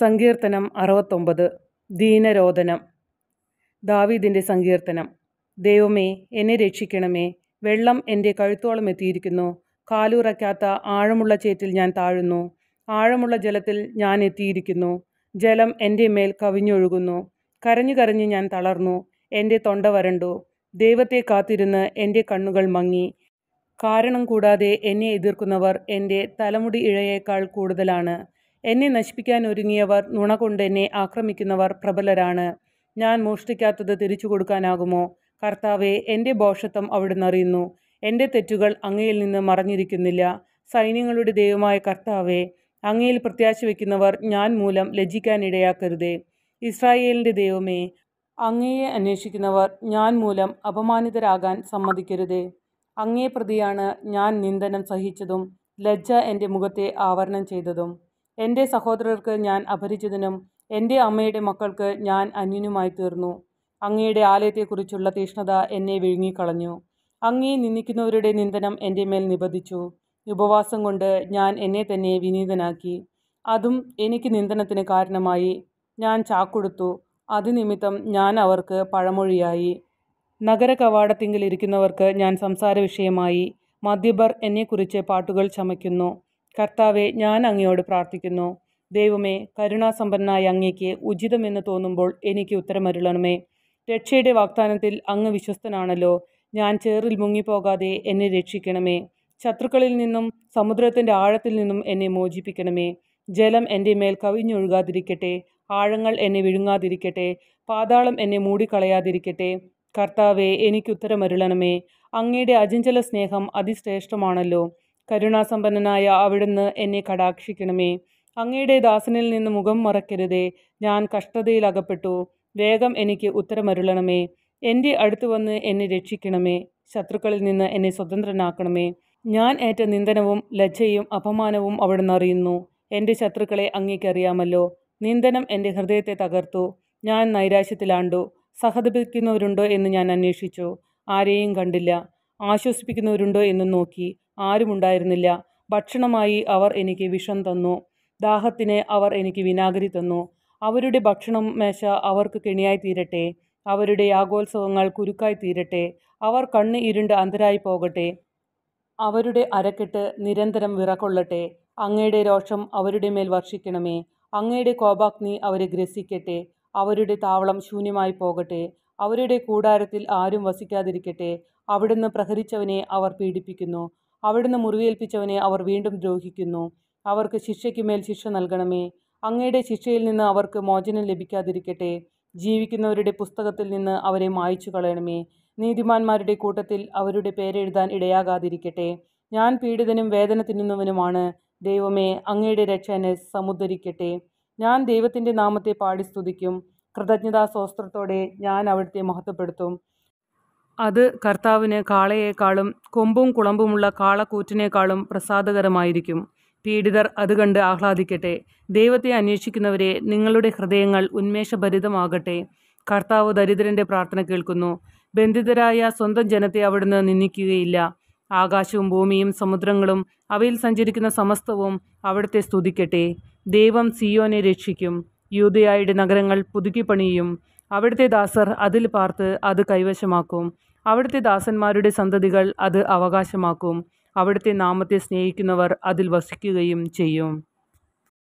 സങ്കീർത്തനം 69. ദീനരോദനം. ദാവീദിൻ്റെ സങ്കീർത്തനം. ദൈവമേ, എന്നെ രക്ഷിക്കണമേ. വെള്ളം എൻ്റെ കഴുത്തോളം എത്തിയിരിക്കുന്നു. കാലുറയ്ക്കാത്ത ആഴമുള്ള ചേറ്റിൽ ഞാൻ താഴുന്നു. ആഴമുള്ള ജലത്തിൽ ഞാൻ എത്തിയിരിക്കുന്നു. ജലം എൻ്റെ മേൽ കവിഞ്ഞൊഴുകുന്നു. കരഞ്ഞു കരഞ്ഞ് ഞാൻ തളർന്നു. എൻ്റെ തൊണ്ട വരണ്ടു. ദൈവത്തെ കാത്തിരുന്ന് എൻ്റെ കണ്ണുകൾ മങ്ങി. കാരണം കൂടാതെ എന്നെ എതിർക്കുന്നവർ എൻ്റെ തലമുടി ഇഴയേക്കാൾ കൂടുതലാണ്. എന്നെ നശിപ്പിക്കാൻ ഒരുങ്ങിയവർ, നുണ കൊണ്ട് എന്നെ ആക്രമിക്കുന്നവർ പ്രബലരാണ്. ഞാൻ മോഷ്ടിക്കാത്തത് തിരിച്ചു കൊടുക്കാനാകുമോ? കർത്താവേ, എൻ്റെ ഭോഷത്വം അവിടുന്ന് അറിയുന്നു. എൻ്റെ തെറ്റുകൾ അങ്ങയിൽ നിന്ന് മറഞ്ഞിരിക്കുന്നില്ല. സൈന്യങ്ങളുടെ ദൈവമായ കർത്താവേ, അങ്ങയിൽ പ്രത്യാശ വയ്ക്കുന്നവർ ഞാൻ മൂലം ലജ്ജിക്കാനിടയാക്കരുതേ. ഇസ്രായേലിൻ്റെ ദൈവമേ, അങ്ങയെ അന്വേഷിക്കുന്നവർ ഞാൻ മൂലം അപമാനിതരാകാൻ സമ്മതിക്കരുതേ. അങ്ങേ പ്രതിയാണ് ഞാൻ നിന്ദനം സഹിച്ചതും ലജ്ജ എൻ്റെ മുഖത്തെ ആവരണം ചെയ്തതും. എൻ്റെ സഹോദരർക്ക് ഞാൻ അപരിചിതനും എൻ്റെ അമ്മയുടെ മക്കൾക്ക് ഞാൻ അന്യനുമായി തീർന്നു. അങ്ങയുടെ ആലയത്തെക്കുറിച്ചുള്ള തീഷ്ണത എന്നെ വിഴുങ്ങിക്കളഞ്ഞു. അങ്ങയെ നിന്ദിക്കുന്നവരുടെ നിന്ദനം എൻ്റെ മേൽ നിബദിച്ചു. ഉപവാസം കൊണ്ട് ഞാൻ എന്നെ തന്നെ വിനീതനാക്കി. അതും എനിക്ക് നിന്ദനത്തിന് കാരണമായി. ഞാൻ ചാക്കൊടുത്തു. അതുനിമിത്തം ഞാൻ അവർക്ക് പഴമൊഴിയായി. നഗര കവാടത്തിങ്കിൽ ഇരിക്കുന്നവർക്ക് ഞാൻ സംസാര വിഷയമായി. മദ്യപർ എന്നെക്കുറിച്ച് പാട്ടുകൾ ചമയ്ക്കുന്നു. കർത്താവെ, ഞാൻ അങ്ങയോട് പ്രാർത്ഥിക്കുന്നു. ദൈവമേ, കരുണാസമ്പന്നനായ അങ്ങയ്ക്ക് ഉചിതമെന്ന് തോന്നുമ്പോൾ എനിക്ക് ഉത്തരമരുളണമേ. രക്ഷയുടെ വാഗ്ദാനത്തിൽ അങ്ങ് വിശ്വസ്തനാണല്ലോ. ഞാൻ ചേറിൽ മുങ്ങിപ്പോകാതെ എന്നെ രക്ഷിക്കണമേ. ശത്രുക്കളിൽ നിന്നും സമുദ്രത്തിൻ്റെ ആഴത്തിൽ നിന്നും എന്നെ മോചിപ്പിക്കണമേ. ജലം എൻ്റെ മേൽ കവിഞ്ഞൊഴുകാതിരിക്കട്ടെ. ആഴങ്ങൾ എന്നെ വിഴുങ്ങാതിരിക്കട്ടെ. പാതാളം എന്നെ മൂടിക്കളയാതിരിക്കട്ടെ. കർത്താവെ, എനിക്ക് ഉത്തരമരുളണമേ. അങ്ങയുടെ അചഞ്ചല സ്നേഹം അതിശ്രേഷ്ഠമാണല്ലോ. കരുണാസമ്പന്നനായ അവിടുന്ന് എന്നെ കടാക്ഷിക്കണമേ. അങ്ങയുടെ ദാസനിൽ നിന്ന് മുഖം മറയ്ക്കരുതേ. ഞാൻ കഷ്ടതയിൽ അകപ്പെട്ടു. വേഗം എനിക്ക് ഉത്തരമരുളണമേ. എൻ്റെ അടുത്ത് വന്ന് എന്നെ രക്ഷിക്കണമേ. ശത്രുക്കളിൽ നിന്ന് എന്നെ സ്വതന്ത്രനാക്കണമേ. ഞാൻ ഏറ്റ നിന്ദനവും ലജ്ജയും അപമാനവും അവിടുന്ന് അറിയുന്നു. എൻ്റെ ശത്രുക്കളെ അങ്ങേക്കറിയാമല്ലോ. നിന്ദനം എൻ്റെ ഹൃദയത്തെ തകർത്തു. ഞാൻ നൈരാശ്യത്തിലാണ്ടു. സഹതപിക്കുന്നവരുണ്ടോ എന്ന് ഞാൻ അന്വേഷിച്ചു. ആരെയും കണ്ടില്ല. ആശ്വസിപ്പിക്കുന്നവരുണ്ടോ എന്ന് നോക്കി. ആരുമുണ്ടായിരുന്നില്ല. ഭക്ഷണമായി അവർ എനിക്ക് വിഷം തന്നു. ദാഹത്തിന് അവർ എനിക്ക് വിനാഗിരി തന്നു. അവരുടെ ഭക്ഷണം മേശ അവർക്ക് കെണിയായി തീരട്ടെ. അവരുടെ യാഗോത്സവങ്ങൾ കുരുക്കായി തീരട്ടെ. അവർ കണ്ണ് ഇരുണ്ട് അന്ധരായി പോകട്ടെ. അവരുടെ അരക്കെട്ട് നിരന്തരം വിറകൊള്ളട്ടെ. അങ്ങയുടെ രോഷം അവരുടെ മേൽ വർഷിക്കണമേ. അങ്ങയുടെ കോപാഗ്നി അവരെ ഗ്രസിക്കട്ടെ. അവരുടെ താവളം ശൂന്യമായി പോകട്ടെ. അവരുടെ കൂടാരത്തിൽ ആരും വസിക്കാതിരിക്കട്ടെ. അവിടുന്ന് പ്രഹരിച്ചവനെ അവർ പീഡിപ്പിക്കുന്നു. അവിടുന്ന് മുറിവേൽപ്പിച്ചവനെ അവർ വീണ്ടും ദ്രോഹിക്കുന്നു. അവർക്ക് ശിക്ഷയ്ക്കുമേൽ ശിക്ഷ നൽകണമേ. അങ്ങയുടെ ശിക്ഷയിൽ നിന്ന് അവർക്ക് മോചനം ലഭിക്കാതിരിക്കട്ടെ. ജീവിക്കുന്നവരുടെ പുസ്തകത്തിൽ നിന്ന് അവരെ മായ്ച്ചു കളയണമേ. നീതിമാന്മാരുടെ കൂട്ടത്തിൽ അവരുടെ പേരെഴുതാൻ ഇടയാകാതിരിക്കട്ടെ. ഞാൻ പീഡിതനും വേദന തിന്നുന്നവനുമാണ്. ദൈവമേ, അങ്ങയുടെ രക്ഷ എന്നെ സമുദ്ധരിക്കട്ടെ. ഞാൻ ദൈവത്തിൻ്റെ നാമത്തെ പാടി സ്തുതിക്കും. കൃതജ്ഞതാസ്തോത്രത്തോടെ ഞാൻ അവിടുത്തെ മഹത്വപ്പെടുത്തും. അത് കർത്താവിന് കാളയേക്കാളും കൊമ്പും കുളമ്പുമുള്ള കാളക്കൂറ്റിനേക്കാളും പ്രസാദകരമായിരിക്കും. പീഡിതർ അത് കണ്ട് ആഹ്ലാദിക്കട്ടെ. ദൈവത്തെ അന്വേഷിക്കുന്നവരെ, നിങ്ങളുടെ ഹൃദയങ്ങൾ ഉന്മേഷഭരിതമാകട്ടെ. കർത്താവ് ദരിദ്രൻ്റെ പ്രാർത്ഥന കേൾക്കുന്നു. ബന്ധിതരായ സ്വന്തം ജനത്തെ അവിടുന്ന് നിന്ദിക്കുകയില്ല. ആകാശവും ഭൂമിയും സമുദ്രങ്ങളും അവയിൽ സഞ്ചരിക്കുന്ന സമസ്തവും അവിടുത്തെ സ്തുതിക്കട്ടെ. ദൈവം സിയോനെ രക്ഷിക്കും. യൂദയായുടെ നഗരങ്ങൾ പുതുക്കിപ്പണിയും. അവിടുത്തെ ദാസർ അതിൽ പാർത്ത് അത് കൈവശമാക്കും. അവിടുത്തെ ദാസന്മാരുടെ സന്തതികൾ അത് അവകാശമാക്കും. അവിടുത്തെ നാമത്തെ സ്നേഹിക്കുന്നവർ അതിൽ വസിക്കുകയും ചെയ്യും.